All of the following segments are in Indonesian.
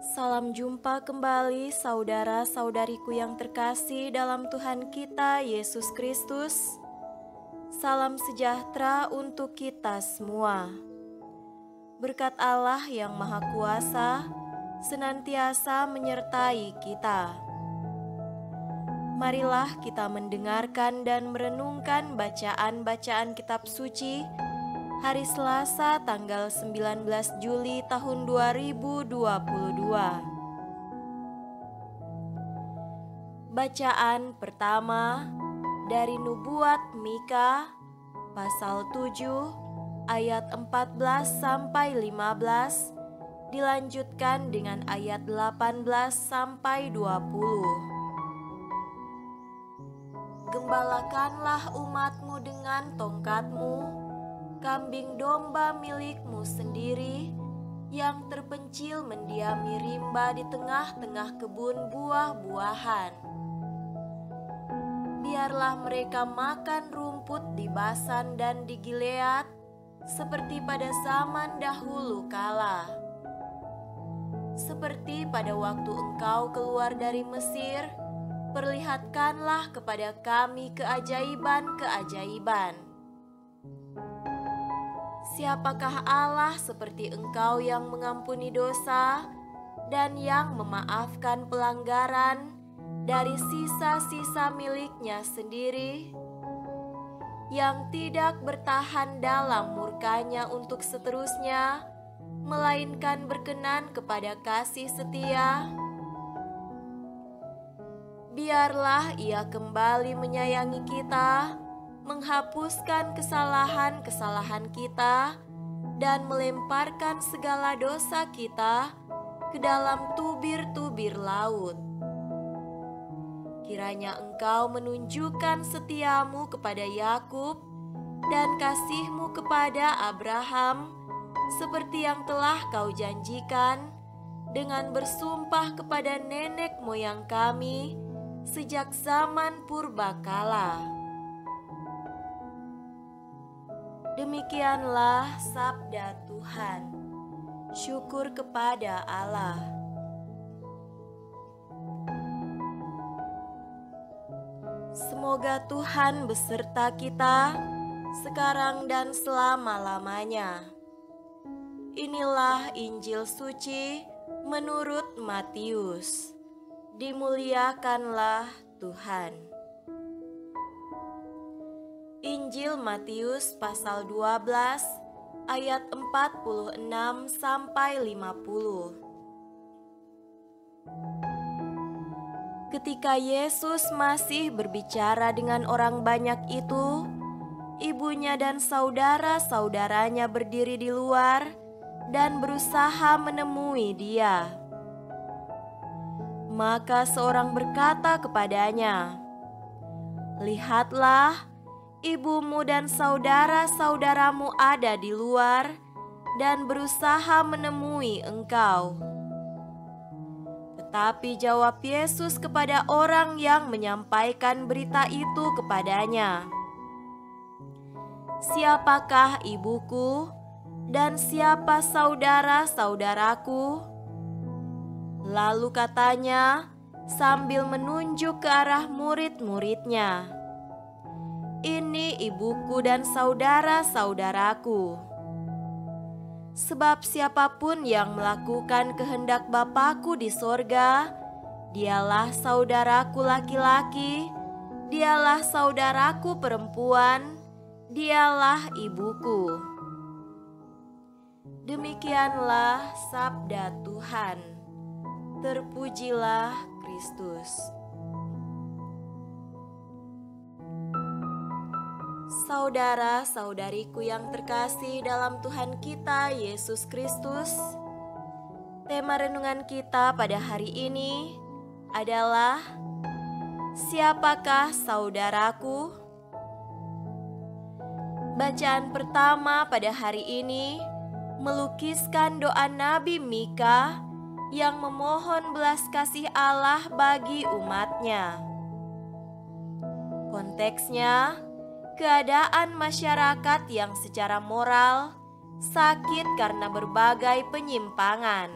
Salam jumpa kembali saudara-saudariku yang terkasih dalam Tuhan kita Yesus Kristus. Salam sejahtera untuk kita semua. Berkat Allah yang Maha Kuasa senantiasa menyertai kita. Marilah kita mendengarkan dan merenungkan bacaan-bacaan kitab suci hari Selasa tanggal 19 Juli tahun 2022. Bacaan pertama dari Nubuat Mika pasal 7 ayat 14 sampai 15 dilanjutkan dengan ayat 18 sampai 20. Gembalakanlah umatmu dengan tongkatmu, kambing domba milikmu sendiri yang terpencil mendiami rimba di tengah-tengah kebun buah-buahan. Biarlah mereka makan rumput di Basan dan di Gilead seperti pada zaman dahulu kala. Seperti pada waktu engkau keluar dari Mesir, perlihatkanlah kepada kami keajaiban-keajaiban. Siapakah Allah seperti engkau yang mengampuni dosa dan yang memaafkan pelanggaran dari sisa-sisa miliknya sendiri, yang tidak bertahan dalam murkanya untuk seterusnya, melainkan berkenan kepada kasih setia? Biarlah Ia kembali menyayangi kita, menghapuskan kesalahan-kesalahan kita, dan melemparkan segala dosa kita ke dalam tubir-tubir laut. Kiranya Engkau menunjukkan setiamu kepada Yakub dan kasih-Mu kepada Abraham, seperti yang telah Kau janjikan dengan bersumpah kepada nenek moyang kami sejak zaman purbakala. Demikianlah sabda Tuhan. Syukur kepada Allah. Semoga Tuhan beserta kita sekarang dan selama-lamanya. Inilah Injil suci menurut Matius. Dimuliakanlah Tuhan. Injil Matius pasal 12 ayat 46 sampai 50. Ketika Yesus masih berbicara dengan orang banyak itu, ibunya dan saudara-saudaranya berdiri di luar dan berusaha menemui Dia. Maka seorang berkata kepadanya, "Lihatlah, ibumu dan saudara-saudaramu ada di luar dan berusaha menemui engkau." Tetapi jawab Yesus kepada orang yang menyampaikan berita itu kepadanya, "Siapakah ibuku dan siapa saudara-saudaraku?" Lalu katanya sambil menunjuk ke arah murid-muridnya, "Ini ibuku dan saudara-saudaraku. Sebab siapapun yang melakukan kehendak Bapa-Ku di sorga, dialah saudaraku laki-laki, dialah saudaraku perempuan, dialah ibuku." Demikianlah sabda Tuhan. Terpujilah Kristus. Saudara-saudariku yang terkasih dalam Tuhan kita Yesus Kristus, tema renungan kita pada hari ini adalah siapakah saudaraku? Bacaan pertama pada hari ini melukiskan doa Nabi Mika yang memohon belas kasih Allah bagi umatnya. Konteksnya, keadaan masyarakat yang secara moral sakit karena berbagai penyimpangan.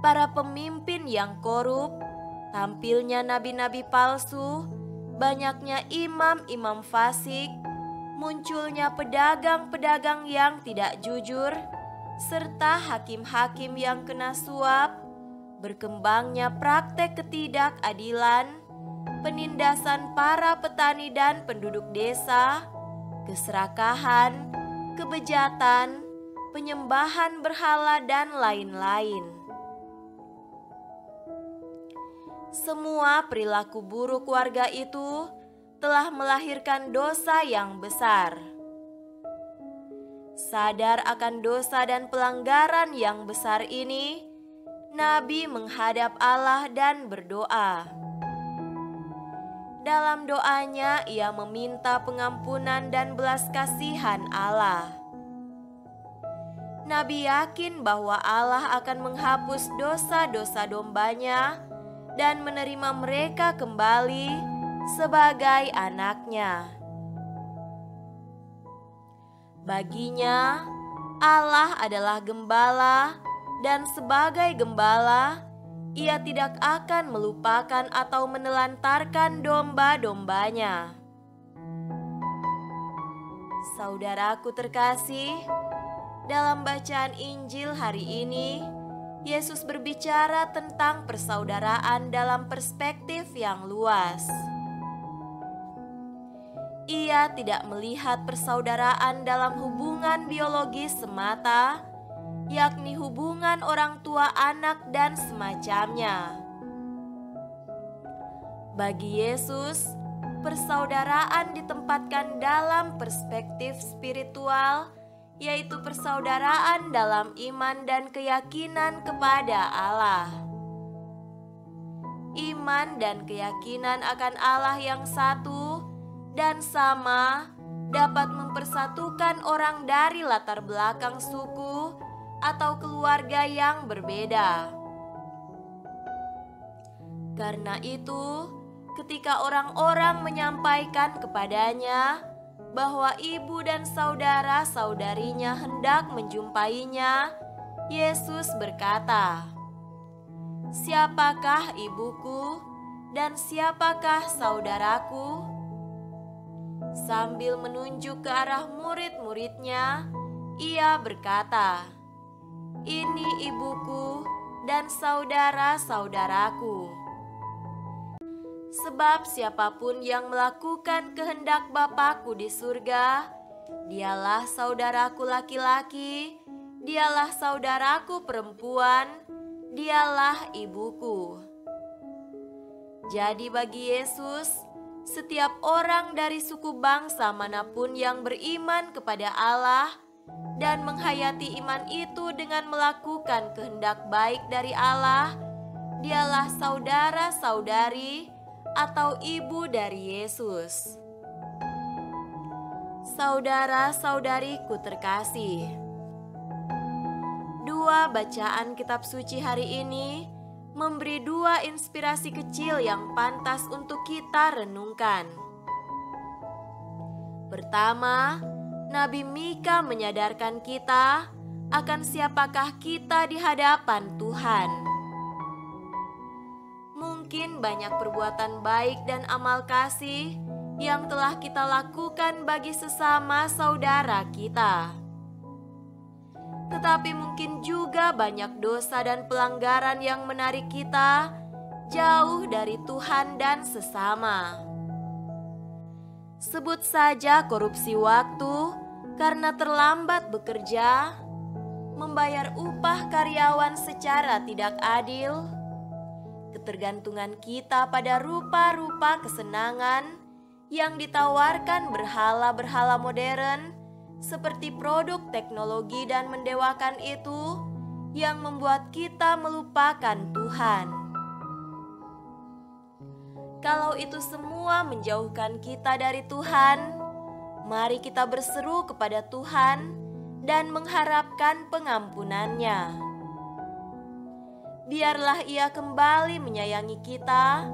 para pemimpin yang korup, tampilnya nabi-nabi palsu, banyaknya imam-imam fasik, munculnya pedagang-pedagang yang tidak jujur, serta hakim-hakim yang kena suap, berkembangnya praktek ketidakadilan, penindasan para petani dan penduduk desa, keserakahan, kebejatan, penyembahan berhala, dan lain-lain. Semua perilaku buruk warga itu telah melahirkan dosa yang besar. Sadar akan dosa dan pelanggaran yang besar ini, Nabi menghadap Allah dan berdoa. Dalam doanya, ia meminta pengampunan dan belas kasihan Allah. Nabi yakin bahwa Allah akan menghapus dosa-dosa dombanya dan menerima mereka kembali sebagai anaknya. Baginya, Allah adalah gembala, dan sebagai gembala, ia tidak akan melupakan atau menelantarkan domba-dombanya. Saudaraku terkasih, dalam bacaan Injil hari ini, Yesus berbicara tentang persaudaraan dalam perspektif yang luas. Ia tidak melihat persaudaraan dalam hubungan biologis semata, yakni hubungan orang tua anak dan semacamnya. Bagi Yesus, persaudaraan ditempatkan dalam perspektif spiritual, yaitu persaudaraan dalam iman dan keyakinan kepada Allah. Iman dan keyakinan akan Allah yang satu dan sama dapat mempersatukan orang dari latar belakang suku atau keluarga yang berbeda. Karena itu, ketika orang-orang menyampaikan kepadanya bahwa ibu dan saudara-saudarinya hendak menjumpainya, Yesus berkata, "Siapakah ibuku dan siapakah saudaraku?" Sambil menunjuk ke arah murid-muridnya, ia berkata, "Ini ibuku dan saudara-saudaraku. Sebab siapapun yang melakukan kehendak Bapa-Ku di surga, dialah saudaraku laki-laki, dialah saudaraku perempuan, dialah ibuku." Jadi bagi Yesus, setiap orang dari suku bangsa manapun yang beriman kepada Allah dan menghayati iman itu dengan melakukan kehendak baik dari Allah, dialah saudara-saudari atau ibu dari Yesus. Saudara-saudariku terkasih, dua bacaan kitab suci hari ini memberi dua inspirasi kecil yang pantas untuk kita renungkan. Pertama, Nabi Mika menyadarkan kita akan siapakah kita di hadapan Tuhan. Mungkin banyak perbuatan baik dan amal kasih yang telah kita lakukan bagi sesama saudara kita. Tetapi mungkin juga banyak dosa dan pelanggaran yang menarik kita jauh dari Tuhan dan sesama. Sebut saja korupsi waktu karena terlambat bekerja, membayar upah karyawan secara tidak adil, ketergantungan kita pada rupa-rupa kesenangan yang ditawarkan berhala-berhala modern seperti produk teknologi dan mendewakan itu yang membuat kita melupakan Tuhan. Kalau itu semua menjauhkan kita dari Tuhan, mari kita berseru kepada Tuhan dan mengharapkan pengampunannya. Biarlah Ia kembali menyayangi kita,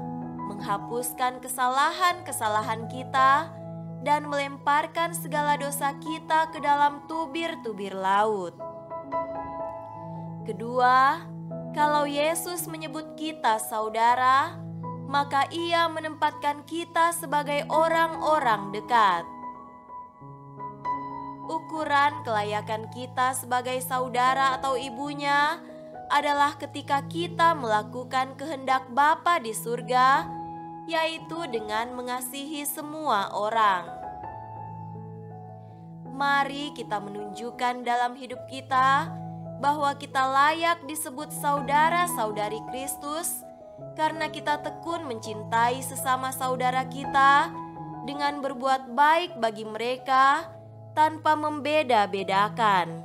menghapuskan kesalahan-kesalahan kita, dan melemparkan segala dosa kita ke dalam tubir-tubir laut. Kedua, Kalau Yesus menyebut kita saudara, maka Ia menempatkan kita sebagai orang-orang dekat. Ukuran kelayakan kita sebagai saudara atau ibunya adalah ketika kita melakukan kehendak Bapa di surga, yaitu dengan mengasihi semua orang. Mari kita menunjukkan dalam hidup kita bahwa kita layak disebut saudara-saudari Kristus karena kita tekun mencintai sesama saudara kita dengan berbuat baik bagi mereka tanpa membeda-bedakan.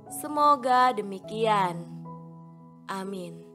Semoga demikian. Amin.